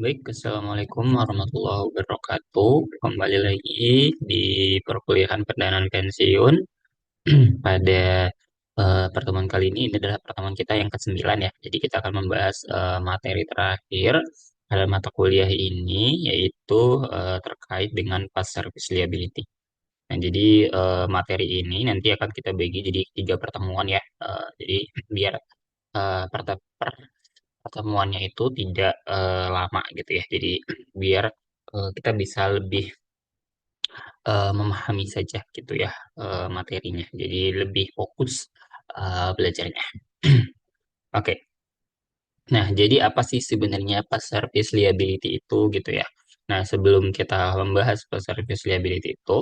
Baik, Assalamualaikum warahmatullahi wabarakatuh. Kembali lagi di perkuliahan pendanaan pensiun. Pada pertemuan kali ini adalah pertemuan kita yang ke-9 ya. Jadi kita akan membahas materi terakhir pada mata kuliah ini, yaitu terkait dengan past service liability. Nah, jadi materi ini nanti akan kita bagi jadi 3 pertemuan ya. Jadi biar pertemuannya itu tidak lama gitu ya. Jadi biar kita bisa lebih memahami saja gitu ya materinya. Jadi lebih fokus belajarnya. Oke. Nah, jadi apa sih sebenarnya pas service liability itu gitu ya? Nah, sebelum kita membahas pas service liability itu,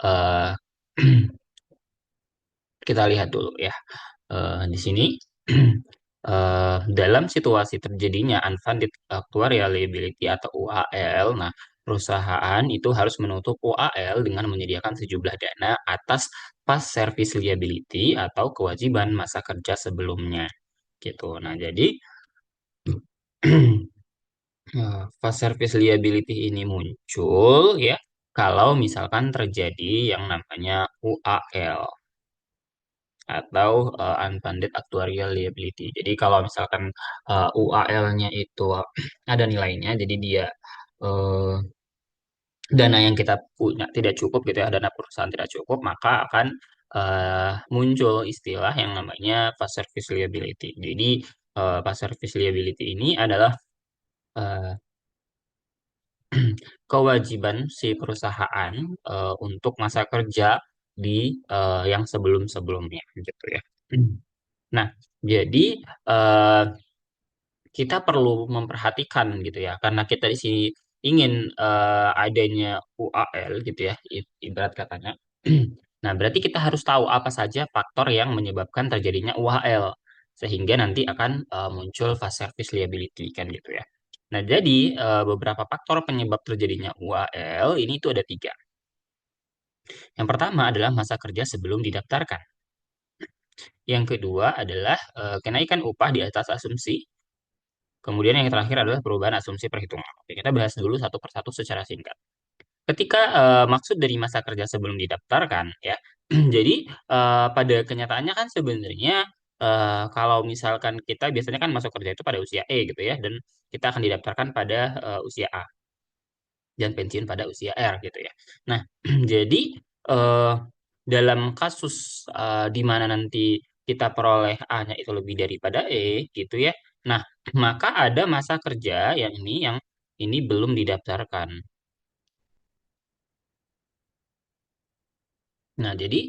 eh, kita lihat dulu ya. Di sini dalam situasi terjadinya unfunded actuarial liability atau UAL, nah perusahaan itu harus menutup UAL dengan menyediakan sejumlah dana atas past service liability atau kewajiban masa kerja sebelumnya gitu. Nah, jadi past service liability ini muncul ya kalau misalkan terjadi yang namanya UAL atau unfunded actuarial liability. Jadi kalau misalkan UAL-nya itu ada nilainya, jadi dia eh, dana yang kita punya tidak cukup gitu ya, dana perusahaan tidak cukup, maka akan muncul istilah yang namanya past service liability. Jadi past service liability ini adalah eh, kewajiban si perusahaan untuk masa kerja di yang sebelum-sebelumnya gitu ya. Nah, jadi eh, kita perlu memperhatikan gitu ya, karena kita di sini ingin adanya UAL gitu ya, ibarat katanya. Nah, berarti kita harus tahu apa saja faktor yang menyebabkan terjadinya UAL, sehingga nanti akan muncul fast service liability kan gitu ya. Nah, jadi beberapa faktor penyebab terjadinya UAL ini tuh ada 3. Yang pertama adalah masa kerja sebelum didaftarkan. Yang kedua adalah kenaikan upah di atas asumsi. Kemudian yang terakhir adalah perubahan asumsi perhitungan. Oke, kita bahas dulu satu persatu secara singkat. Ketika maksud dari masa kerja sebelum didaftarkan, ya, jadi pada kenyataannya kan sebenarnya kalau misalkan kita biasanya kan masuk kerja itu pada usia E gitu ya, dan kita akan didaftarkan pada usia A dan pensiun pada usia R gitu ya. Nah, jadi eh, dalam kasus di mana nanti kita peroleh A-nya itu lebih daripada E gitu ya. Nah, maka ada masa kerja yang ini belum didaftarkan. Nah, jadi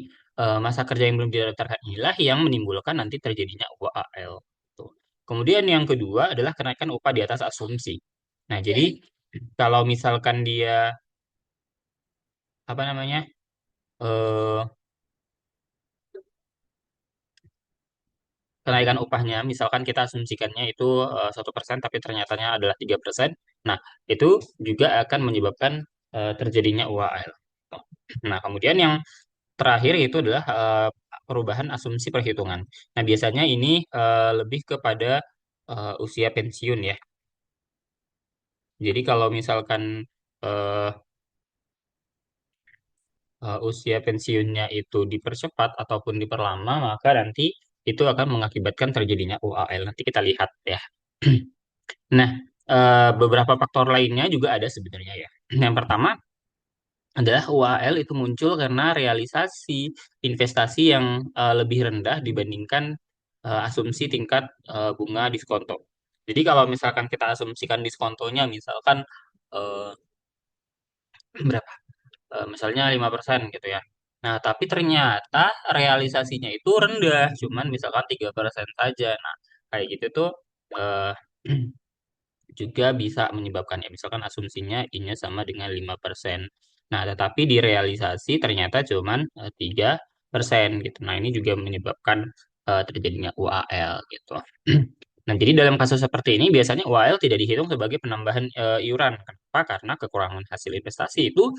masa kerja yang belum didaftarkan inilah yang menimbulkan nanti terjadinya UAL. Tuh. Kemudian yang kedua adalah kenaikan upah di atas asumsi. Nah, jadi kalau misalkan dia apa namanya eh, kenaikan upahnya, misalkan kita asumsikannya itu 1%, tapi ternyatanya adalah 3%. Nah, itu juga akan menyebabkan terjadinya UAL. Nah, kemudian yang terakhir itu adalah perubahan asumsi perhitungan. Nah, biasanya ini lebih kepada usia pensiun ya. Jadi kalau misalkan eh, usia pensiunnya itu dipercepat ataupun diperlama, maka nanti itu akan mengakibatkan terjadinya UAL. Nanti kita lihat ya. Nah, beberapa faktor lainnya juga ada sebenarnya ya. Yang pertama adalah UAL itu muncul karena realisasi investasi yang lebih rendah dibandingkan asumsi tingkat bunga diskonto. Jadi kalau misalkan kita asumsikan diskontonya misalkan eh, berapa? Misalnya 5% gitu ya. Nah, tapi ternyata realisasinya itu rendah, cuman misalkan 3% saja. Nah, kayak gitu tuh eh, juga bisa menyebabkan ya misalkan asumsinya I-nya sama dengan 5%. Nah, tetapi di realisasi ternyata cuman 3% gitu. Nah, ini juga menyebabkan terjadinya UAL gitu. Nah, jadi dalam kasus seperti ini biasanya UAL tidak dihitung sebagai penambahan iuran. Kenapa? Karena kekurangan hasil investasi itu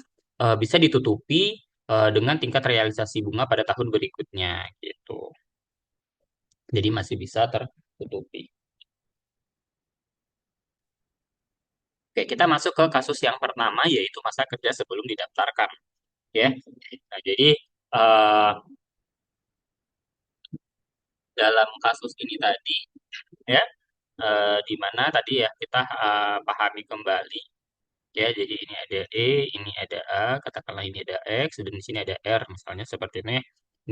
bisa ditutupi dengan tingkat realisasi bunga pada tahun berikutnya gitu. Jadi masih bisa tertutupi. Oke, kita masuk ke kasus yang pertama yaitu masa kerja sebelum didaftarkan, ya. Nah, jadi eh, dalam kasus ini tadi, ya, di mana tadi ya kita pahami kembali, ya. Jadi ini ada E, ini ada A, katakanlah ini ada X, dan di sini ada R, misalnya seperti ini.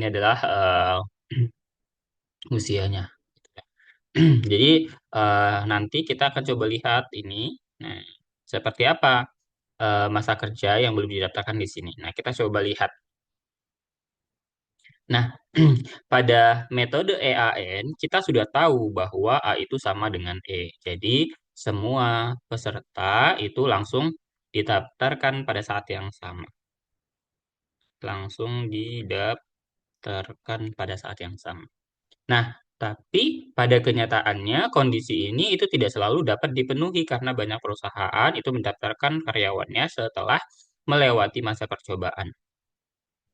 Ini adalah usianya. Jadi nanti kita akan coba lihat ini. Nah, seperti apa masa kerja yang belum didaftarkan di sini. Nah, kita coba lihat. Nah, pada metode EAN, kita sudah tahu bahwa A itu sama dengan E. Jadi, semua peserta itu langsung didaftarkan pada saat yang sama. Langsung didaftarkan pada saat yang sama. Nah, tapi pada kenyataannya kondisi ini itu tidak selalu dapat dipenuhi karena banyak perusahaan itu mendaftarkan karyawannya setelah melewati masa percobaan.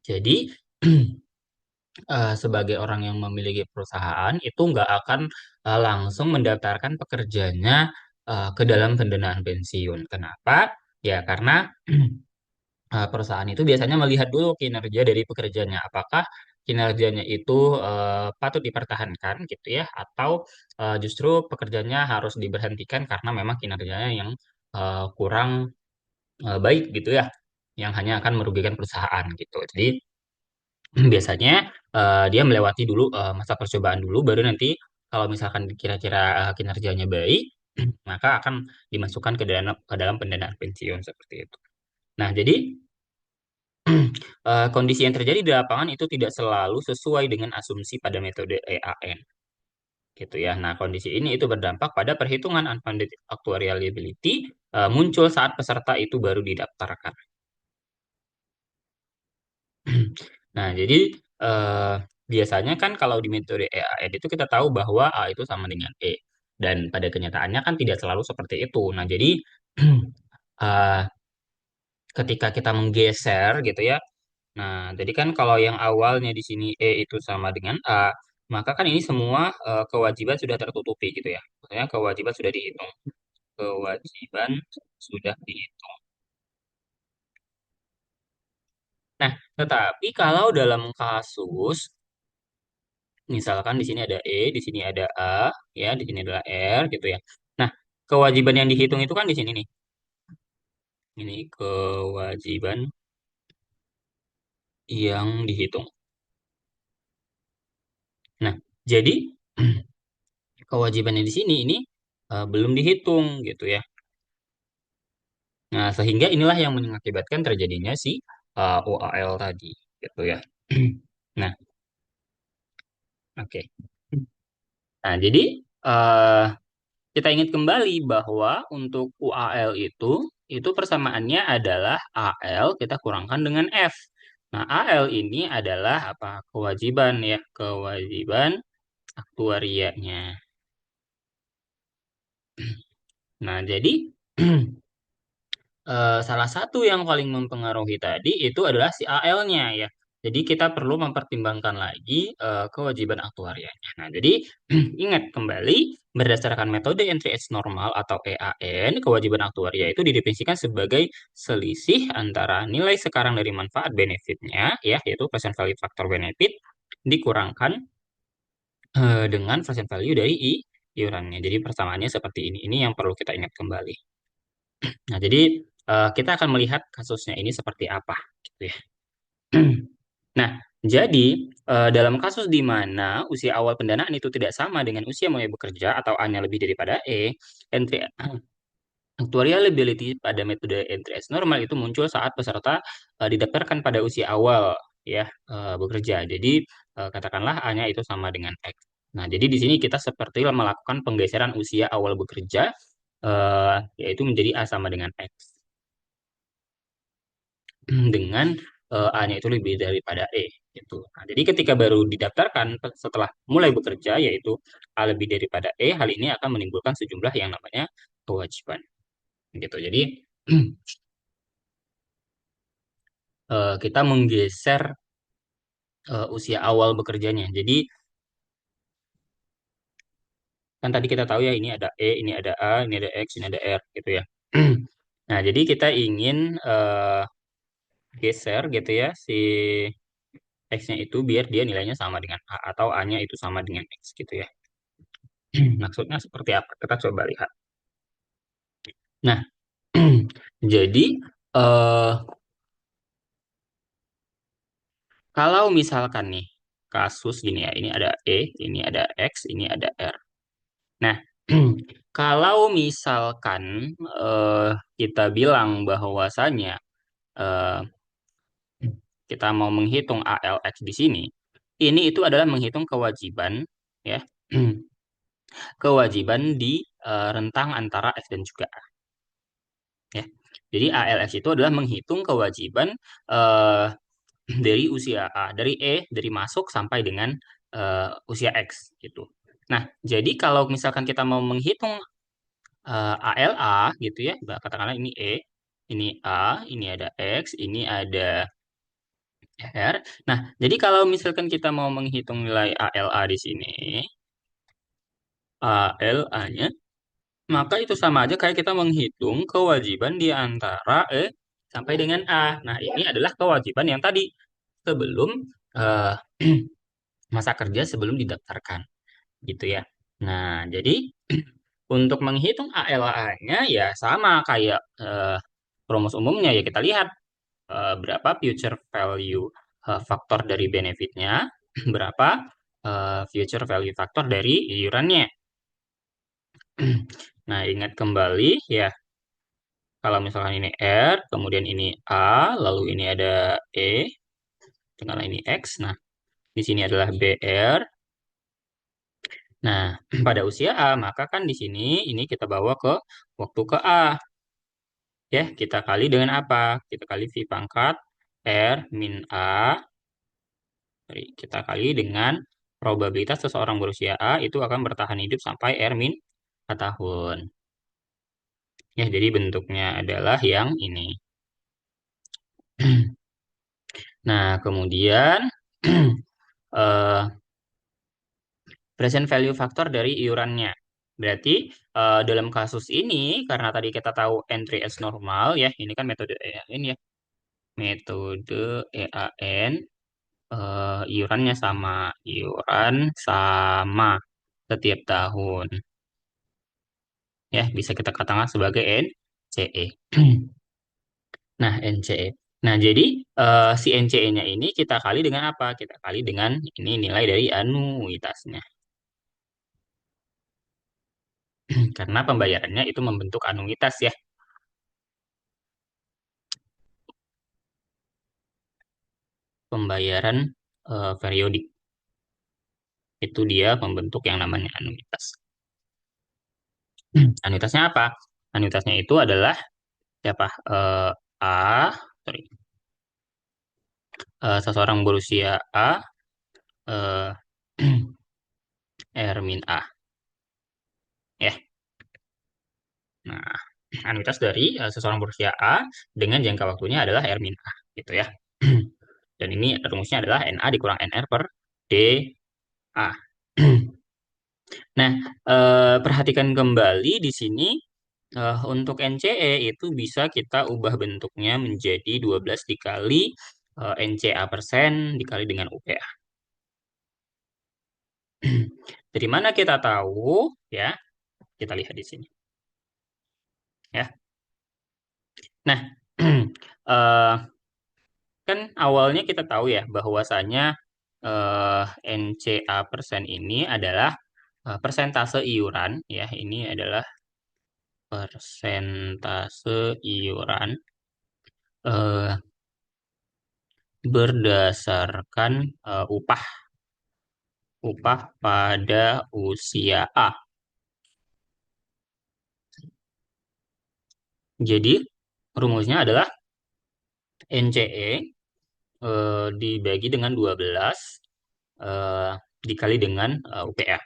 Jadi, sebagai orang yang memiliki perusahaan itu nggak akan langsung mendaftarkan pekerjanya ke dalam pendanaan pensiun. Kenapa? Ya karena perusahaan itu biasanya melihat dulu kinerja dari pekerjanya. Apakah kinerjanya itu patut dipertahankan gitu ya, atau justru pekerjanya harus diberhentikan karena memang kinerjanya yang kurang baik gitu ya, yang hanya akan merugikan perusahaan gitu. Jadi biasanya dia melewati dulu masa percobaan dulu, baru nanti kalau misalkan kira-kira kinerjanya baik, maka akan dimasukkan ke dalam pendanaan pensiun seperti itu. Nah, jadi kondisi yang terjadi di lapangan itu tidak selalu sesuai dengan asumsi pada metode EAN, gitu ya. Nah, kondisi ini itu berdampak pada perhitungan unfunded actuarial liability muncul saat peserta itu baru didaftarkan. Nah, jadi eh, biasanya kan kalau di metode EAN itu kita tahu bahwa A itu sama dengan E. Dan pada kenyataannya kan tidak selalu seperti itu. Nah, jadi eh, ketika kita menggeser gitu ya. Nah, jadi kan kalau yang awalnya di sini E itu sama dengan A, maka kan ini semua kewajiban sudah tertutupi gitu ya. Maksudnya kewajiban sudah dihitung. Kewajiban sudah dihitung. Nah, tetapi kalau dalam kasus misalkan di sini ada E, di sini ada A, ya, di sini adalah R, gitu ya. Nah, kewajiban yang dihitung itu kan di sini nih. Ini kewajiban yang dihitung. Nah, jadi kewajibannya di sini ini belum dihitung, gitu ya. Nah, sehingga inilah yang mengakibatkan terjadinya si UAL tadi, gitu ya. Nah, oke. Nah, jadi eh, kita ingat kembali bahwa untuk UAL itu persamaannya adalah AL kita kurangkan dengan F. Nah, AL ini adalah apa? Kewajiban ya, kewajiban aktuarianya. Nah, jadi salah satu yang paling mempengaruhi tadi itu adalah si AL-nya ya. Jadi kita perlu mempertimbangkan lagi kewajiban aktuarianya. Nah, jadi ingat kembali berdasarkan metode entry age normal atau EAN, kewajiban aktuaria itu didefinisikan sebagai selisih antara nilai sekarang dari manfaat benefitnya ya, yaitu present value factor benefit dikurangkan dengan present value dari iurannya. Jadi persamaannya seperti ini. Ini yang perlu kita ingat kembali. Nah, jadi kita akan melihat kasusnya ini seperti apa, gitu ya. Nah, jadi dalam kasus di mana usia awal pendanaan itu tidak sama dengan usia mulai bekerja atau hanya lebih daripada E, entry actuarial liability pada metode entry as normal itu muncul saat peserta didaftarkan pada usia awal ya bekerja. Jadi katakanlah A-nya itu sama dengan X. Nah, jadi di sini kita seperti melakukan penggeseran usia awal bekerja yaitu menjadi A sama dengan X. Dengan A-nya itu lebih daripada E gitu. Nah, jadi ketika baru didaftarkan setelah mulai bekerja yaitu A lebih daripada E, hal ini akan menimbulkan sejumlah yang namanya kewajiban gitu. Jadi kita menggeser usia awal bekerjanya. Jadi kan tadi kita tahu ya ini ada E, ini ada A, ini ada X, ini ada R gitu ya. Nah, jadi kita ingin geser gitu ya si X-nya itu biar dia nilainya sama dengan A atau A-nya itu sama dengan X gitu ya. Maksudnya seperti apa? Kita coba lihat. Nah, jadi eh, kalau misalkan nih kasus gini ya, ini ada E, ini ada X, ini ada R. Nah, kalau misalkan eh, kita bilang bahwasanya eh, kita mau menghitung ALX di sini, ini itu adalah menghitung kewajiban ya, kewajiban di rentang antara X dan juga A ya. Jadi ALX itu adalah menghitung kewajiban eh, dari usia A, dari dari masuk sampai dengan usia X gitu. Nah, jadi kalau misalkan kita mau menghitung ALA gitu ya, katakanlah ini E, ini A, ini ada X, ini ada R. Nah, jadi kalau misalkan kita mau menghitung nilai ALA di sini, ALA-nya, maka itu sama aja kayak kita menghitung kewajiban di antara E sampai dengan A. Nah, ini adalah kewajiban yang tadi sebelum eh, masa kerja sebelum didaftarkan, gitu ya. Nah, jadi untuk menghitung ALA-nya ya sama kayak rumus umumnya ya kita lihat berapa future value faktor dari benefitnya, berapa future value faktor dari iurannya. Nah, ingat kembali ya, kalau misalkan ini R, kemudian ini A, lalu ini ada E, dengan ini X. Nah, di sini adalah BR. Nah, pada usia A, maka kan di sini ini kita bawa ke waktu ke A. Ya, kita kali dengan apa? Kita kali V pangkat R min A. Kita kali dengan probabilitas seseorang berusia A itu akan bertahan hidup sampai R min A tahun. Ya, jadi bentuknya adalah yang ini. Nah, kemudian eh, present value factor dari iurannya. Berarti dalam kasus ini, karena tadi kita tahu entry as normal ya, ini kan metode EAN ya, metode EAN, iurannya sama, iuran sama setiap tahun. Ya, bisa kita katakan sebagai NCE. Nah, NCE. Nah, jadi si NCE-nya ini kita kali dengan apa? Kita kali dengan ini nilai dari anuitasnya. Karena pembayarannya itu membentuk anuitas ya. Pembayaran periodik. Itu dia membentuk yang namanya anuitas. Anuitasnya apa? Anuitasnya itu adalah siapa? A, sorry, seseorang berusia A, eh, R min A. Ya. Nah, anuitas dari seseorang berusia A dengan jangka waktunya adalah R min A. Gitu ya. Dan ini rumusnya adalah NA dikurang NR per DA. Nah, perhatikan kembali di sini untuk NCE itu bisa kita ubah bentuknya menjadi 12 dikali NCA persen dikali dengan UPA. Dari mana kita tahu? Ya, kita lihat di sini. Ya. Nah, eh, kan awalnya kita tahu ya bahwasanya NCA persen ini adalah persentase iuran ya. Ini adalah persentase iuran eh, berdasarkan upah pada usia A. Jadi rumusnya adalah NCE dibagi dengan 12 eh, dikali dengan UPA.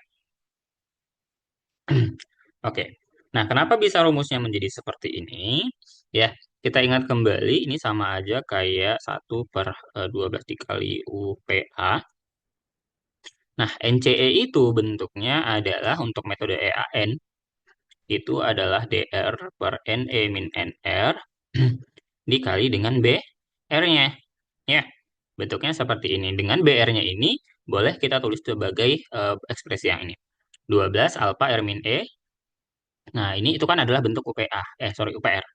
Oke. Nah, kenapa bisa rumusnya menjadi seperti ini? Ya, kita ingat kembali ini sama aja kayak 1/12 dikali UPA. Nah, NCE itu bentuknya adalah untuk metode EAN itu adalah DR per NE min NR dikali dengan BR-nya. Ya, bentuknya seperti ini. Dengan BR-nya ini, boleh kita tulis sebagai ekspresi yang ini. 12 alfa R min E. Nah, ini itu kan adalah bentuk UPA. Sorry, UPR.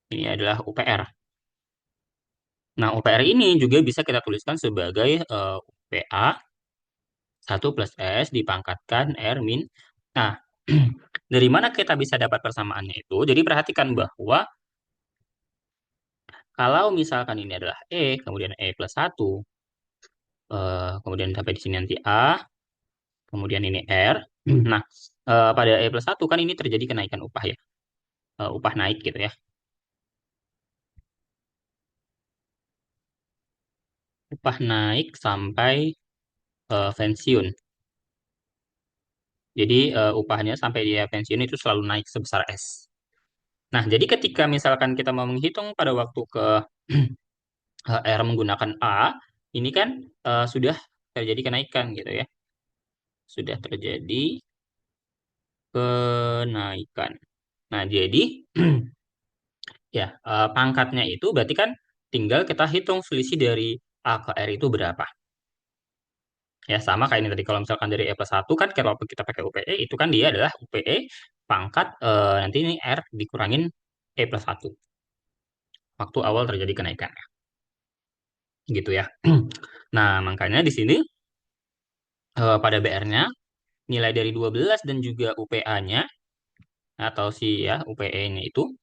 Ini adalah UPR. Nah, UPR ini juga bisa kita tuliskan sebagai UPA 1 plus S dipangkatkan R min. Nah, dari mana kita bisa dapat persamaannya itu? Jadi perhatikan bahwa kalau misalkan ini adalah E, kemudian E plus 1, kemudian sampai di sini nanti A, kemudian ini R. Nah, pada E plus 1 kan ini terjadi kenaikan upah ya. Upah naik gitu ya. Upah naik sampai pensiun. Jadi upahnya sampai dia pensiun itu selalu naik sebesar S. Nah, jadi ketika misalkan kita mau menghitung pada waktu ke R menggunakan A, ini kan sudah terjadi kenaikan gitu ya. Sudah terjadi kenaikan. Nah, jadi ya pangkatnya itu berarti kan tinggal kita hitung selisih dari A ke R itu berapa. Ya, sama kayak ini tadi. Kalau misalkan dari E plus 1 kan kalau kita pakai UPE, itu kan dia adalah UPE pangkat nanti ini R dikurangin E plus 1. Waktu awal terjadi kenaikan. Gitu ya. Nah, makanya di sini pada BR-nya nilai dari 12 dan juga UPA-nya atau si ya UPE-nya itu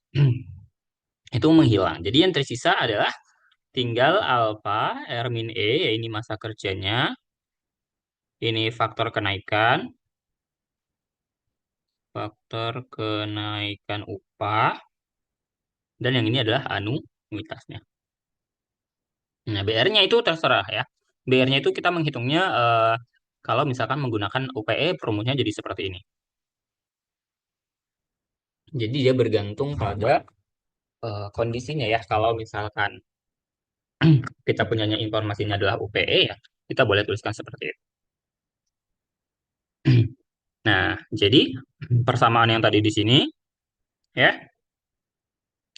itu menghilang. Jadi yang tersisa adalah tinggal alfa R min E, ya ini masa kerjanya, ini faktor kenaikan upah, dan yang ini adalah anuitasnya. Nah, BR-nya itu terserah ya. BR-nya itu kita menghitungnya kalau misalkan menggunakan UPE, rumusnya jadi seperti ini. Jadi dia bergantung pada kondisinya ya. Kalau misalkan kita punyanya informasinya adalah UPE ya, kita boleh tuliskan seperti itu. Nah, jadi persamaan yang tadi di sini ya.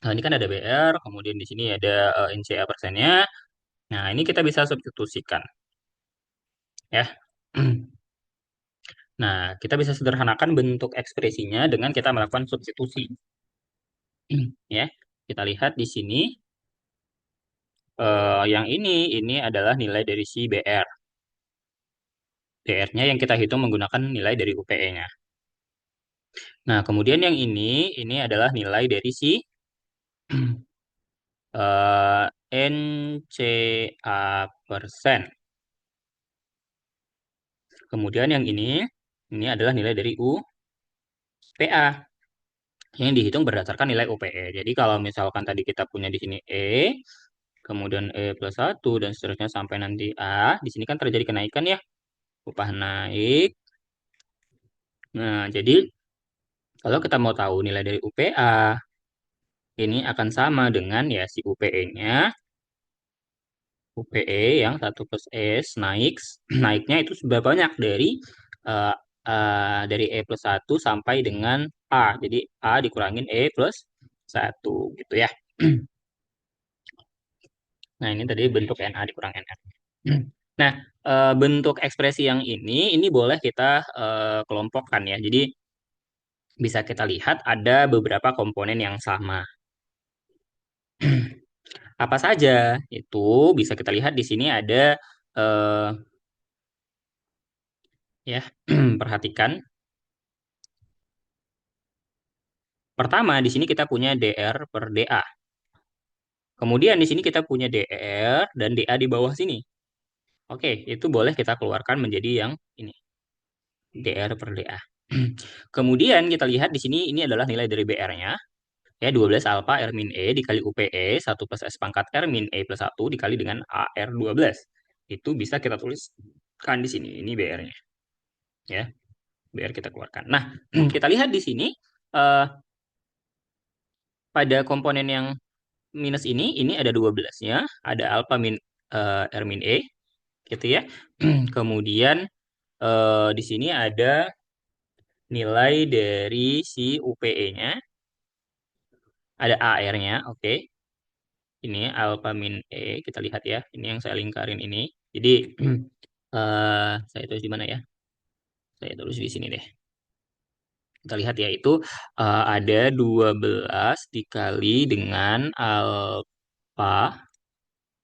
Nah, ini kan ada BR, kemudian di sini ada NCA persennya. Nah, ini kita bisa substitusikan ya. Nah, kita bisa sederhanakan bentuk ekspresinya dengan kita melakukan substitusi. Ya, kita lihat di sini yang ini adalah nilai dari si BR. BR-nya yang kita hitung menggunakan nilai dari UPE-nya. Nah, kemudian yang ini adalah nilai dari si NCA persen. Kemudian yang ini adalah nilai dari UPA yang dihitung berdasarkan nilai UPE. Jadi kalau misalkan tadi kita punya di sini E, kemudian E plus 1, dan seterusnya sampai nanti A, di sini kan terjadi kenaikan ya, upah naik. Nah, jadi kalau kita mau tahu nilai dari UPA, ini akan sama dengan ya si UPE-nya, UPE yang 1 plus S naiknya itu seberapa banyak eh, dari E plus 1 sampai dengan A. Jadi A dikurangin E plus 1 gitu ya. Nah, ini tadi bentuk NA dikurang NR. Nah, bentuk ekspresi yang ini boleh kita kelompokkan ya. Jadi bisa kita lihat ada beberapa komponen yang sama. Apa saja? Itu bisa kita lihat di sini ada eh, ya, perhatikan. Pertama, di sini kita punya DR per DA. Kemudian di sini kita punya DR dan DA di bawah sini. Oke, itu boleh kita keluarkan menjadi yang ini, DR per DA. Kemudian kita lihat di sini ini adalah nilai dari BR-nya. Ya, 12 alfa R min E dikali UPE 1 plus S pangkat R min E plus 1 dikali dengan AR 12. Itu bisa kita tuliskan di sini. Ini BR-nya. Ya, BR kita keluarkan. Nah, kita lihat di sini eh, pada komponen yang minus ini ada 12-nya, ada alfa min R min E gitu ya. Kemudian di sini ada nilai dari si UPE-nya, ada AR-nya, oke. Ini alfa min E, kita lihat ya. Ini yang saya lingkarin ini. Jadi, saya tulis di mana ya? Saya tulis di sini deh. Kita lihat ya, itu ada 12 dikali dengan alfa.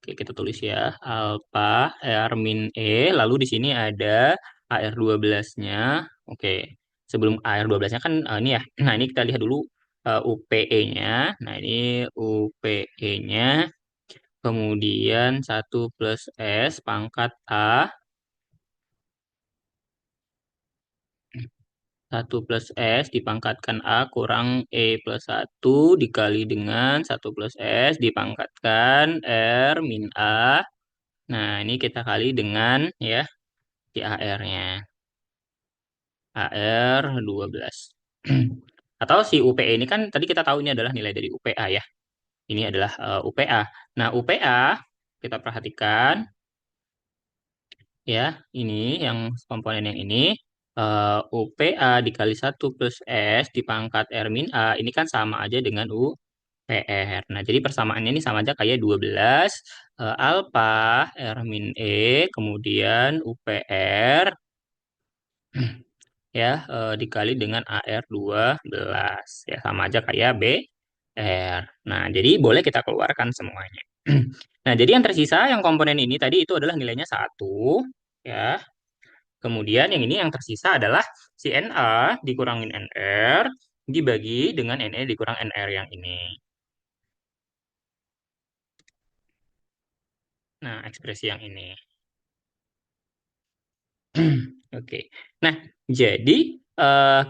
Oke, kita tulis ya. Alfa R min E. Lalu di sini ada AR12-nya. Oke, sebelum AR12-nya kan ini ya. Nah, ini kita lihat dulu UPE-nya. Nah, ini UPE-nya. Kemudian 1 plus S pangkat A. 1 plus S dipangkatkan A kurang E+1 dikali dengan 1 plus S dipangkatkan R min A. Nah, ini kita kali dengan ya si AR-nya. AR12. Atau si UPE ini kan tadi kita tahu ini adalah nilai dari UPA ya. Ini adalah UPA. Nah, UPA kita perhatikan ya, ini yang komponen yang ini UPA dikali 1 plus S dipangkat R min A ini kan sama aja dengan UPR. Nah, jadi persamaannya ini sama aja kayak 12 alfa R min E kemudian UPR ya dikali dengan AR12 ya sama aja kayak BR. Nah, jadi boleh kita keluarkan semuanya. Nah, jadi yang tersisa yang komponen ini tadi itu adalah nilainya 1 ya. Kemudian yang ini yang tersisa adalah si Na dikurangin Nr dibagi dengan Ne dikurang Nr yang ini. Nah, ekspresi yang ini. Oke. Nah, jadi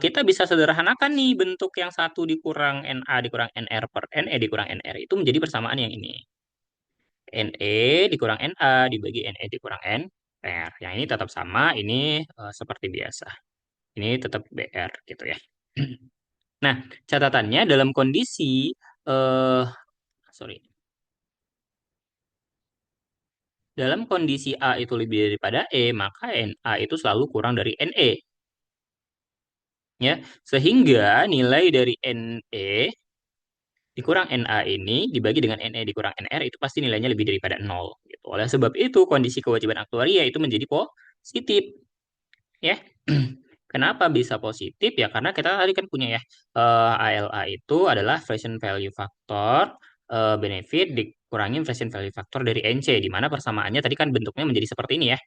kita bisa sederhanakan nih bentuk yang satu dikurang Na dikurang Nr per Ne dikurang Nr itu menjadi persamaan yang ini. Ne dikurang Na dibagi Ne dikurang Nr. Yang ini tetap sama, ini seperti biasa. Ini tetap BR gitu ya. Nah, catatannya dalam kondisi eh sorry. Dalam kondisi A itu lebih daripada E, maka Na itu selalu kurang dari Ne. Ya, sehingga nilai dari Ne dikurang Na ini dibagi dengan Ne dikurang Nr itu pasti nilainya lebih daripada 0. Gitu. Oleh sebab itu, kondisi kewajiban aktuaria itu menjadi positif. Ya, kenapa bisa positif? Ya, karena kita tadi kan punya ya, ALA itu adalah present value factor benefit dikurangin present value factor dari NC, di mana persamaannya tadi kan bentuknya menjadi seperti ini ya.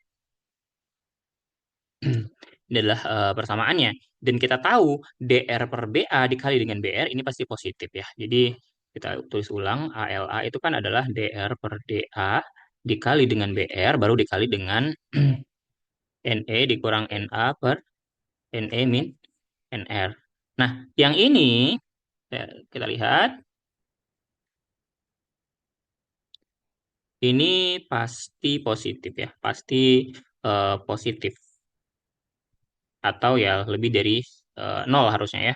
Ini adalah persamaannya. Dan kita tahu DR per BA dikali dengan BR ini pasti positif ya. Jadi kita tulis ulang ALA itu kan adalah DR per DA dikali dengan BR baru dikali dengan NE dikurang NA per NE min NR. Nah, yang ini kita lihat ini pasti positif ya, pasti positif atau ya lebih dari 0 harusnya ya.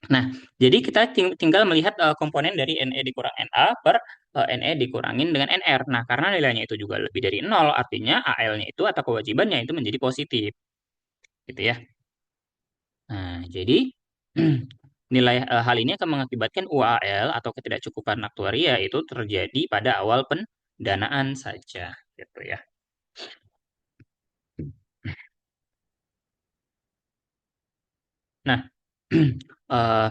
Nah, jadi kita tinggal melihat komponen dari NE dikurang NA per NE dikurangin dengan NR. Nah, karena nilainya itu juga lebih dari 0, artinya AL-nya itu atau kewajibannya itu menjadi positif. Gitu ya. Nah, jadi nilai hal ini akan mengakibatkan UAL atau ketidakcukupan aktuaria itu terjadi pada awal pendanaan saja. Gitu ya. Nah, eh,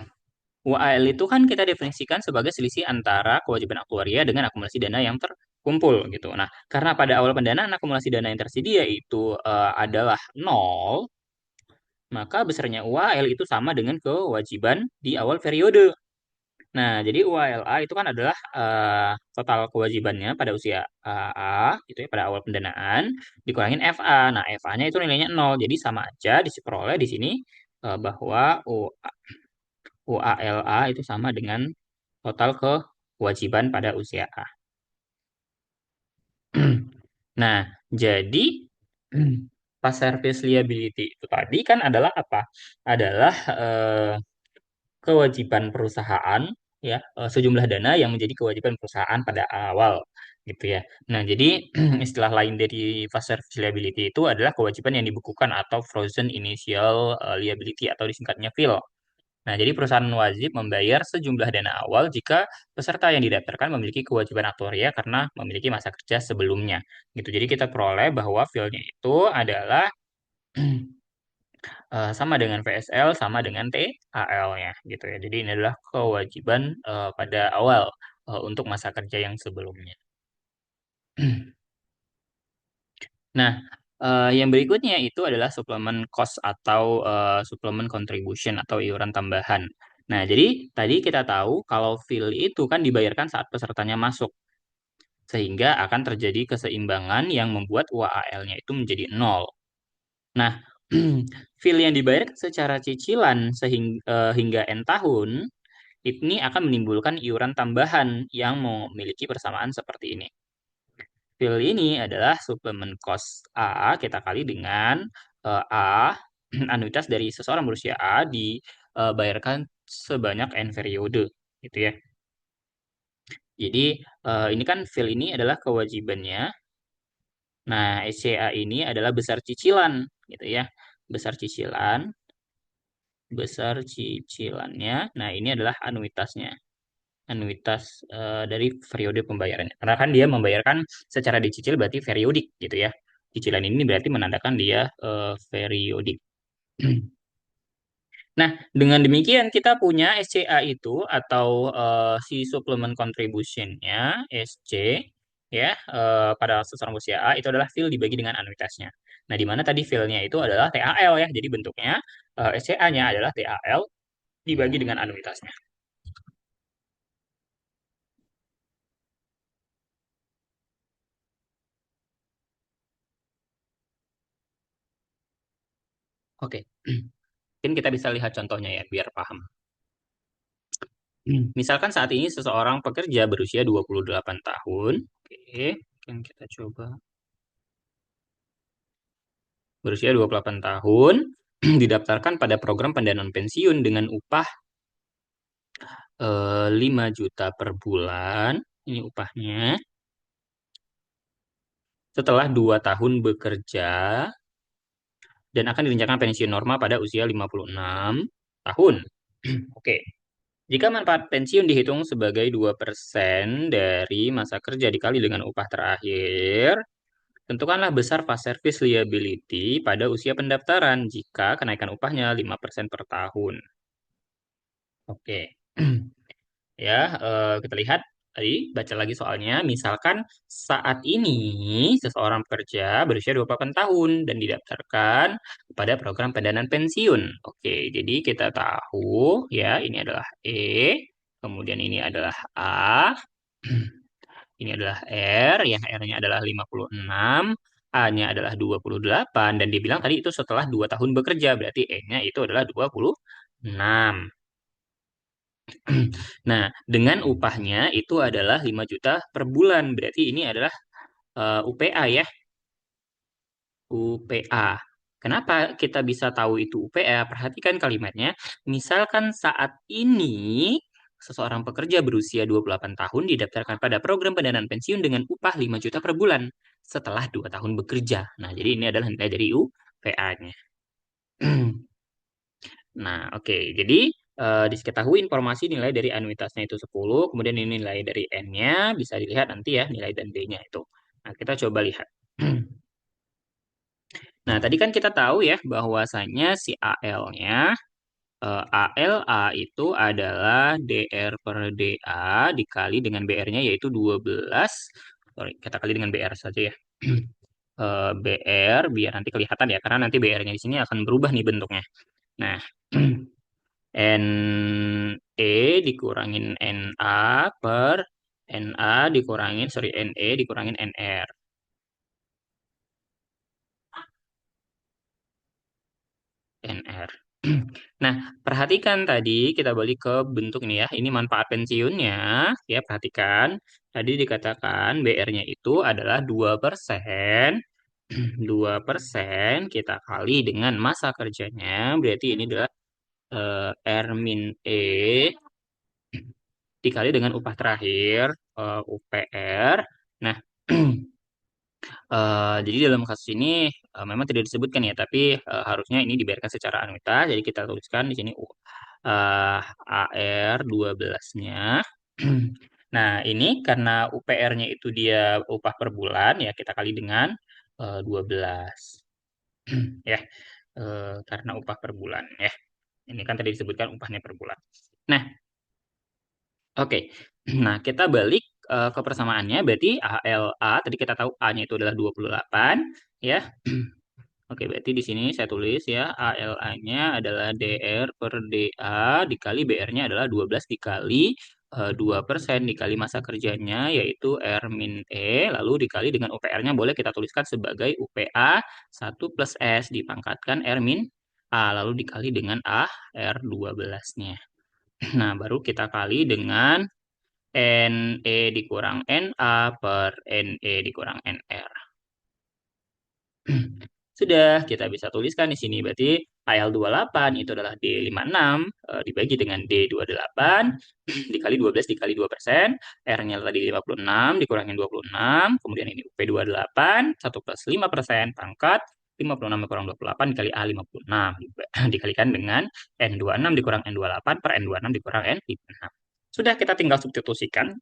UAL itu kan kita definisikan sebagai selisih antara kewajiban aktuaria dengan akumulasi dana yang terkumpul gitu. Nah, karena pada awal pendanaan akumulasi dana yang tersedia itu adalah nol, maka besarnya UAL itu sama dengan kewajiban di awal periode. Nah, jadi UALA itu kan adalah total kewajibannya pada usia A, gitu ya, pada awal pendanaan, dikurangin FA. Nah, FA-nya itu nilainya nol, jadi sama aja diperoleh di sini bahwa UALA itu sama dengan total kewajiban pada usia A. Nah, jadi pas service liability itu tadi kan adalah apa? Adalah kewajiban perusahaan ya sejumlah dana yang menjadi kewajiban perusahaan pada awal gitu ya. Nah, jadi istilah lain dari fast service liability itu adalah kewajiban yang dibekukan atau frozen initial liability atau disingkatnya FIL. Nah, jadi perusahaan wajib membayar sejumlah dana awal jika peserta yang didaftarkan memiliki kewajiban aktuaria karena memiliki masa kerja sebelumnya. Gitu. Jadi kita peroleh bahwa fill-nya itu adalah sama dengan VSL sama dengan TAL-nya gitu ya. Jadi ini adalah kewajiban pada awal untuk masa kerja yang sebelumnya. Nah, yang berikutnya itu adalah suplemen cost atau suplemen contribution atau iuran tambahan. Nah, jadi tadi kita tahu kalau fee itu kan dibayarkan saat pesertanya masuk, sehingga akan terjadi keseimbangan yang membuat UAL-nya itu menjadi nol. Nah, fee yang dibayar secara cicilan sehingga hingga N tahun, ini akan menimbulkan iuran tambahan yang memiliki persamaan seperti ini. Fill ini adalah suplemen cost A kita kali dengan A anuitas dari seseorang berusia A dibayarkan sebanyak N periode gitu ya. Jadi ini kan fill ini adalah kewajibannya. Nah, SCA ini adalah besar cicilan gitu ya. Besar cicilan, besar cicilannya. Nah, ini adalah anuitasnya. Anuitas dari periode pembayarannya. Karena kan dia membayarkan secara dicicil berarti periodik gitu ya. Cicilan ini berarti menandakan dia periodik. Nah, dengan demikian kita punya SCA itu atau si suplemen contribution-nya SC ya pada seseorang usia A itu adalah fil dibagi dengan anuitasnya. Nah, di mana tadi filnya itu adalah TAL ya. Jadi bentuknya SCA-nya adalah TAL dibagi dengan anuitasnya. Oke. Mungkin kita bisa lihat contohnya ya biar paham. Misalkan saat ini seseorang pekerja berusia 28 tahun. Oke, mungkin kita coba. Berusia 28 tahun, didaftarkan pada program pendanaan pensiun dengan upah 5 juta per bulan. Ini upahnya. Setelah 2 tahun bekerja dan akan direncanakan pensiun normal pada usia 56 tahun. Oke. Jika manfaat pensiun dihitung sebagai 2% dari masa kerja dikali dengan upah terakhir, tentukanlah besar fast service liability pada usia pendaftaran jika kenaikan upahnya 5% per tahun. Oke. Ya, kita lihat tadi, baca lagi soalnya. Misalkan saat ini seseorang pekerja berusia 28 tahun dan didaftarkan pada program pendanaan pensiun. Oke, jadi kita tahu ya, ini adalah E, kemudian ini adalah A, ini adalah R, yang R-nya adalah 56, A-nya adalah 28, dan dibilang tadi itu setelah 2 tahun bekerja, berarti E-nya itu adalah 26. Nah, dengan upahnya itu adalah 5 juta per bulan. Berarti ini adalah UPA ya, UPA. Kenapa kita bisa tahu itu UPA? Perhatikan kalimatnya. Misalkan saat ini seseorang pekerja berusia 28 tahun didaftarkan pada program pendanaan pensiun dengan upah 5 juta per bulan setelah 2 tahun bekerja. Nah, jadi ini adalah nilai dari UPA-nya. Nah, oke. Jadi, diketahui informasi nilai dari anuitasnya itu 10, kemudian ini nilai dari N-nya, bisa dilihat nanti ya nilai dan B-nya itu. Nah, kita coba lihat. Nah, tadi kan kita tahu ya bahwasanya si AL-nya, ALA itu adalah DR per DA dikali dengan BR-nya yaitu 12. Sorry, kita kali dengan BR saja ya. BR biar nanti kelihatan ya, karena nanti BR-nya di sini akan berubah nih bentuknya. Nah, NE dikurangin NA per NA dikurangin, sorry, NE dikurangin NR. NR. Nah, perhatikan tadi kita balik ke bentuk ini ya. Ini manfaat pensiunnya. Ya, perhatikan. Tadi dikatakan BR-nya itu adalah 2%. 2% kita kali dengan masa kerjanya. Berarti ini adalah R min E dikali dengan upah terakhir, UPR. Nah, jadi dalam kasus ini memang tidak disebutkan ya, tapi harusnya ini dibayarkan secara anuitas. Jadi kita tuliskan di sini AR 12-nya. Nah, ini karena UPR-nya itu dia upah per bulan ya, kita kali dengan 12 ya. Karena upah per bulan ya. Ini kan tadi disebutkan upahnya per bulan. Nah, oke. Nah, kita balik ke persamaannya. Berarti ALA, tadi kita tahu A-nya itu adalah 28, ya. Oke, berarti di sini saya tulis ya, ALA-nya adalah DR per DA dikali BR-nya adalah 12 dikali 2% dikali masa kerjanya, yaitu R min E, lalu dikali dengan UPR-nya boleh kita tuliskan sebagai UPA 1 plus S dipangkatkan R min A, lalu dikali dengan A R 12-nya. Nah, baru kita kali dengan NE dikurang NA per NE dikurang NR. Sudah, kita bisa tuliskan di sini. Berarti AL28 itu adalah D56 dibagi dengan D28 dikali 12 dikali 2%. R-nya tadi 56 dikurangin 26. Kemudian ini UP28, 1 plus 5% pangkat 56 dikurang 28 dikali A56. Dikalikan dengan N26 dikurang N28 per N26 dikurang N56. Sudah, kita tinggal substitusikan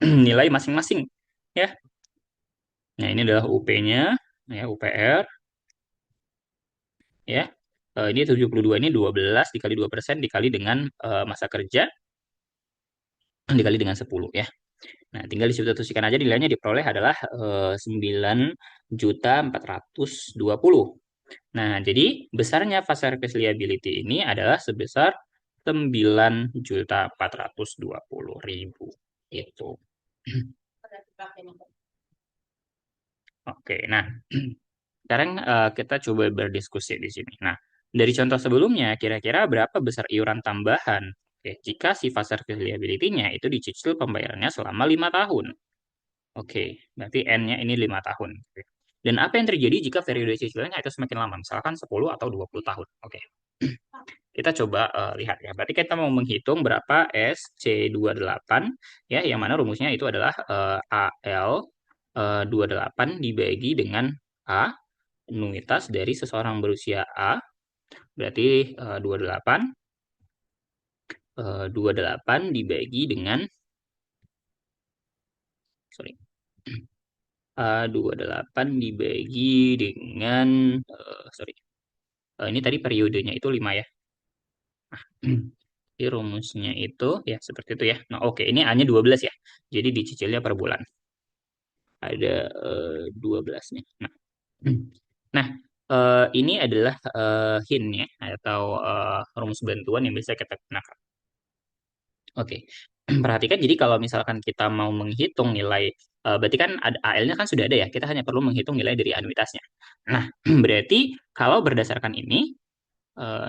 nilai masing-masing. Ya. Nah, ini adalah UP-nya, ya, UPR. Ya. Ini 72, ini 12 dikali 2% dikali dengan masa kerja dikali dengan 10 ya. Nah, tinggal disubstitusikan aja nilainya diperoleh adalah 9.420. Nah, jadi besarnya fast service liability ini adalah sebesar 9.420.000 itu. Oke, nah sekarang kita coba berdiskusi di sini. Nah, dari contoh sebelumnya, kira-kira berapa besar iuran tambahan jika si fast service liability-nya itu dicicil pembayarannya selama 5 tahun? Oke, berarti N-nya ini 5 tahun. Dan apa yang terjadi jika periode cicilannya itu semakin lama, misalkan 10 atau 20 tahun? Oke, kita coba lihat ya. Berarti kita mau menghitung berapa SC28, ya, yang mana rumusnya itu adalah AL 28 dibagi dengan A, anuitas dari seseorang berusia A, berarti 28 dibagi dengan, sorry, 28 dibagi dengan, sorry, ini tadi periodenya itu 5 ya. Jadi rumusnya itu ya seperti itu ya. Nah, oke, ini A-nya 12 ya. Jadi dicicilnya per bulan. Ada 12 nih. Nah, nah ini adalah hint ya atau rumus bantuan yang bisa kita gunakan. Oke. Perhatikan jadi kalau misalkan kita mau menghitung nilai berarti kan AL-nya kan sudah ada ya. Kita hanya perlu menghitung nilai dari anuitasnya. Nah, berarti kalau berdasarkan ini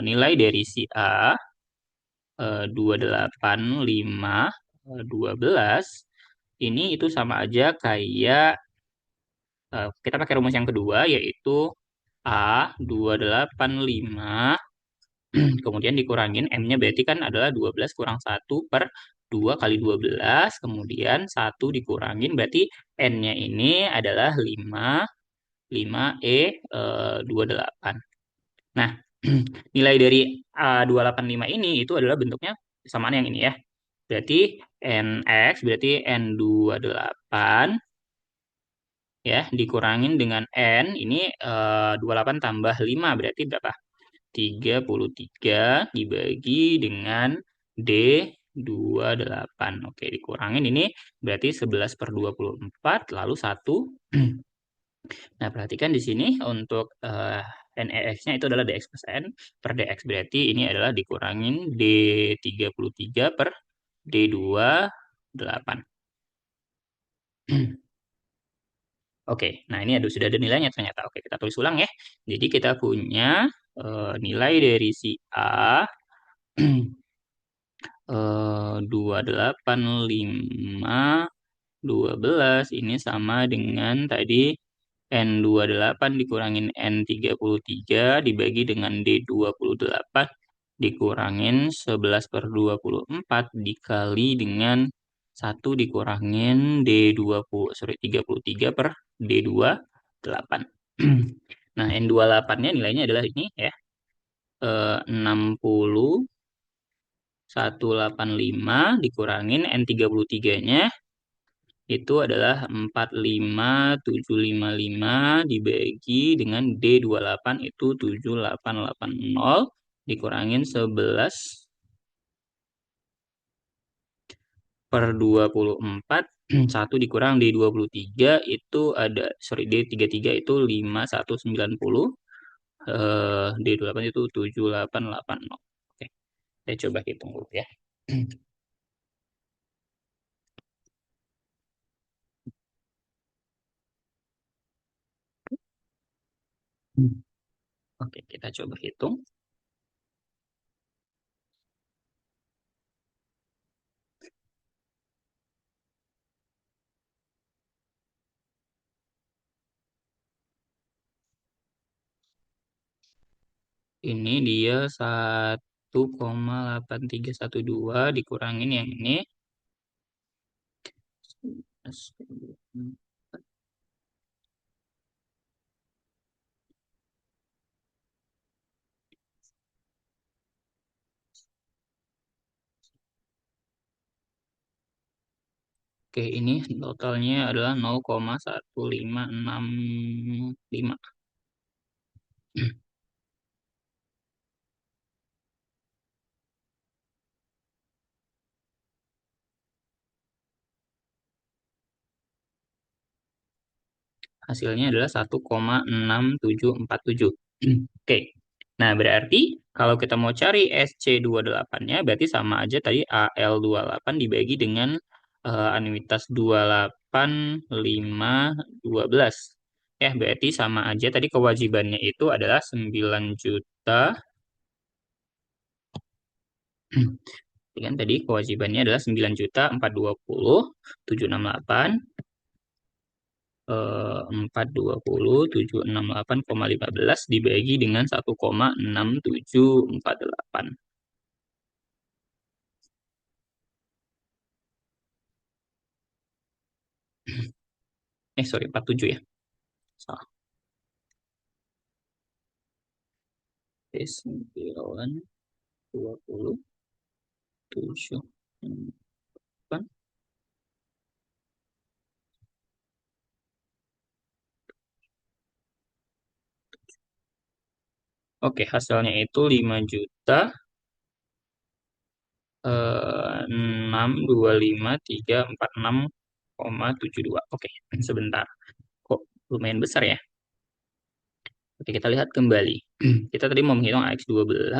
nilai dari si A 285 12 ini itu sama aja kayak kita pakai rumus yang kedua yaitu A 285 kemudian dikurangin M-nya berarti kan adalah 12 kurang 1 per 2 kali 12 kemudian 1 dikurangin berarti N-nya ini adalah 5 28. Nah, nilai dari A285 ini itu adalah bentuknya samaan yang ini ya. Berarti NX berarti N28 ya dikurangin dengan N ini 28 tambah 5 berarti berapa? 33 dibagi dengan D28. Oke, dikurangin ini berarti 11 per 24 lalu 1. Nah, perhatikan di sini untuk NEX-nya itu adalah DX plus N per DX. Berarti ini adalah dikurangin D33 per D28. Oke, nah ini sudah ada nilainya ternyata. Oke, kita tulis ulang ya. Jadi kita punya nilai dari si A 285 12 ini sama dengan tadi N28 dikurangin N33 dibagi dengan D28 dikurangin 11/24 dikali dengan 1 dikurangin 33/D28. Nah, N28-nya nilainya adalah ini ya, 60.185 dikurangin N33-nya itu adalah 45.755 dibagi dengan D28 itu 7.880 dikurangin 11/24. 1 dikurang D23 itu ada, sorry, D33 itu 5190, D28 itu 7880. Oke, saya coba hitung dulu ya. Oke, kita coba hitung. Ini dia 1,8312 dikurangin yang ini. Oke, ini totalnya adalah 0,1565. Hasilnya adalah 1,6747. Oke. Nah, berarti kalau kita mau cari SC28-nya berarti sama aja tadi AL28 dibagi dengan anuitas 28.512. Ya, berarti sama aja tadi kewajibannya itu adalah 9 juta. Kan tadi kewajibannya adalah 9.420.768, 420.768,15 dibagi dengan 1,6748. Sorry, 47 ya. Salah. 9, 20, 7. Oke, hasilnya itu 5.625.346,72. Oke, sebentar. Kok lumayan besar ya? Oke, kita lihat kembali. Kita tadi mau menghitung AX12.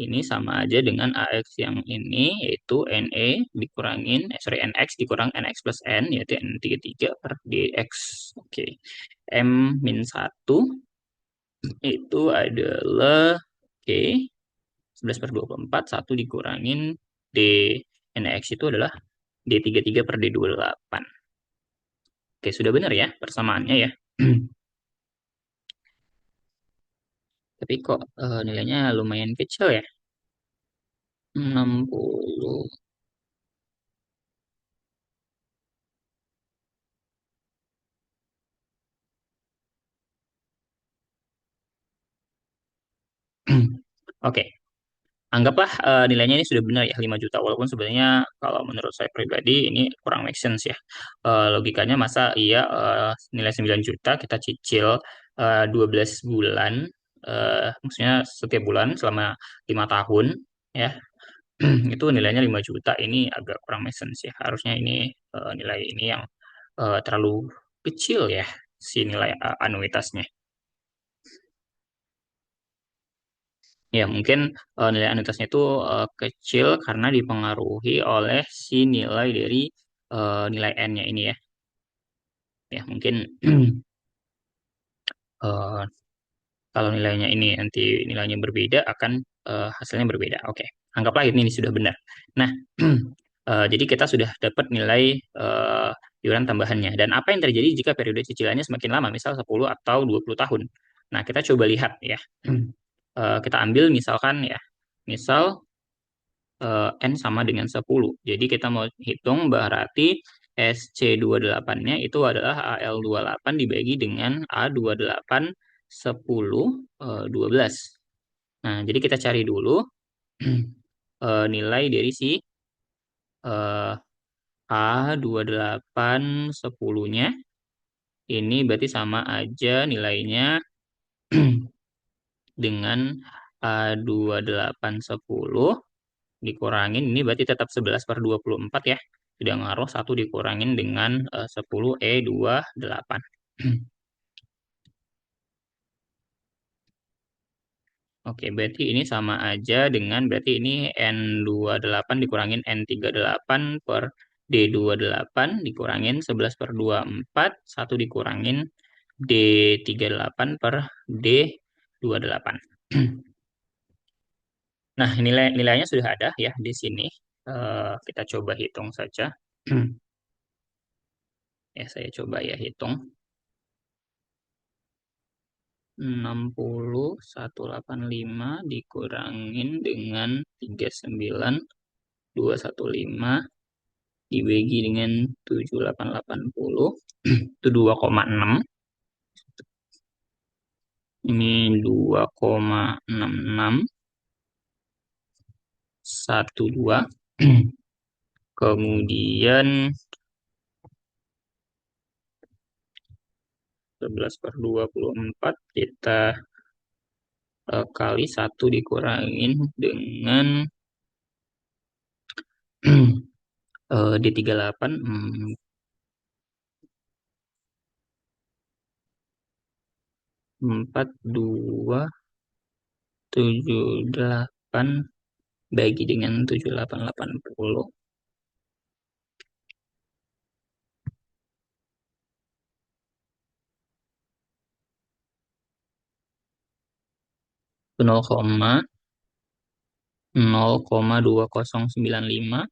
Ini sama aja dengan AX yang ini, yaitu NE dikurangin, NX dikurang NX plus N, yaitu N33 per DX. Oke. M-1 itu adalah, oke, 11/24, 1 dikurangin D. NX itu adalah D33 per D28. Oke, sudah benar ya persamaannya ya. Tapi kok nilainya lumayan kecil ya? 60. Oke, anggaplah nilainya ini sudah benar ya 5 juta. Walaupun sebenarnya kalau menurut saya pribadi ini kurang make sense ya. Logikanya masa iya nilai 9 juta kita cicil 12 bulan. Maksudnya setiap bulan selama 5 tahun ya. Itu nilainya 5 juta, ini agak kurang make sense ya. Harusnya ini nilai ini yang terlalu kecil ya, si nilai anuitasnya. Ya, mungkin nilai anuitasnya itu kecil karena dipengaruhi oleh si nilai dari nilai N-nya ini ya. Ya, mungkin eh, kalau nilainya ini nanti nilainya berbeda akan hasilnya berbeda. Oke, anggaplah ini sudah benar. Nah, jadi kita sudah dapat nilai eh, iuran tambahannya. Dan apa yang terjadi jika periode cicilannya semakin lama, misal 10 atau 20 tahun? Nah, kita coba lihat ya. Kita ambil misalkan ya, Misal N sama dengan 10. Jadi kita mau hitung berarti SC28-nya itu adalah AL28 dibagi dengan A28 10 12. Nah, jadi kita cari dulu nilai dari si eh, A28 10-nya. Ini berarti sama aja nilainya dengan A28 10 dikurangin, ini berarti tetap 11/24 ya. Tidak ngaruh, 1 dikurangin dengan 10 E28. Oke, berarti ini sama aja dengan, berarti ini N28 dikurangin N38 per D28 dikurangin 11/24, 1 dikurangin D38 per D28. Nah, nilainya sudah ada ya di sini. Kita coba hitung saja. Ya, saya coba ya hitung. 60.185 dikurangin dengan 39.215 dibagi dengan 7.880 itu 2,6. Ini 2,6612. Kemudian 11/24 kita kali 1 dikurangin dengan D38 4278 bagi dengan 7.880 0,2095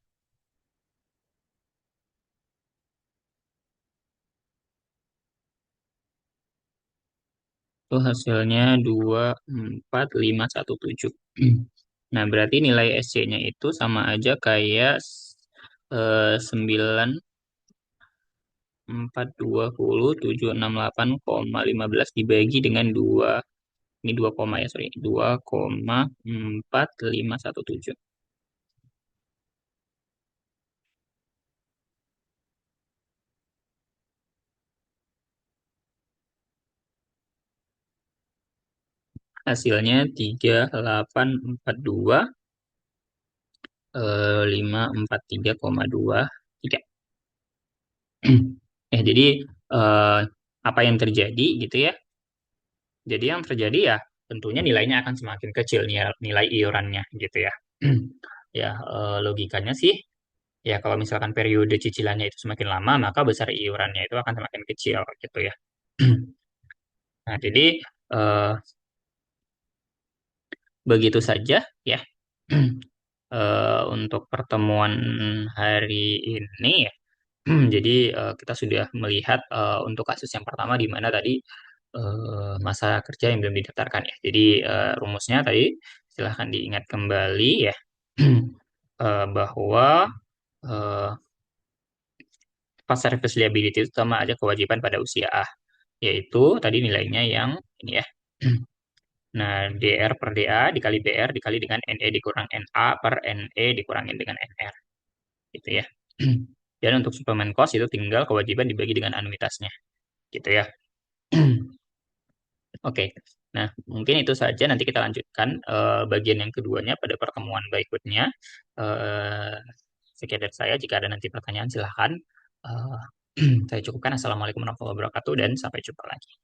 itu hasilnya 24517. Nah, berarti nilai SC-nya itu sama aja kayak 9420768,15 dibagi dengan 2, ini 2 koma ya, sorry, 2,4517. Hasilnya 3842 543,23. Jadi eh, apa yang terjadi gitu ya? Jadi yang terjadi ya tentunya nilainya akan semakin kecil nilai iurannya gitu ya. Ya, logikanya sih ya kalau misalkan periode cicilannya itu semakin lama maka besar iurannya itu akan semakin kecil gitu ya. Nah, jadi eh, begitu saja ya untuk pertemuan hari ini ya. Jadi kita sudah melihat untuk kasus yang pertama di mana tadi masa kerja yang belum didaftarkan ya. Jadi rumusnya tadi silahkan diingat kembali ya. Bahwa eh, pas service liability itu sama aja kewajiban pada usia A, yaitu tadi nilainya yang ini ya. Nah, DR per DA dikali BR dikali dengan NE dikurang NA per NE dikurangin dengan NR gitu ya. Dan untuk suplemen cost itu tinggal kewajiban dibagi dengan anuitasnya gitu ya. Oke. Nah, mungkin itu saja. Nanti kita lanjutkan bagian yang keduanya pada pertemuan berikutnya. Eh, Sekian dari saya. Jika ada nanti pertanyaan, silahkan. Eh, saya cukupkan. Assalamualaikum warahmatullahi wabarakatuh dan sampai jumpa lagi.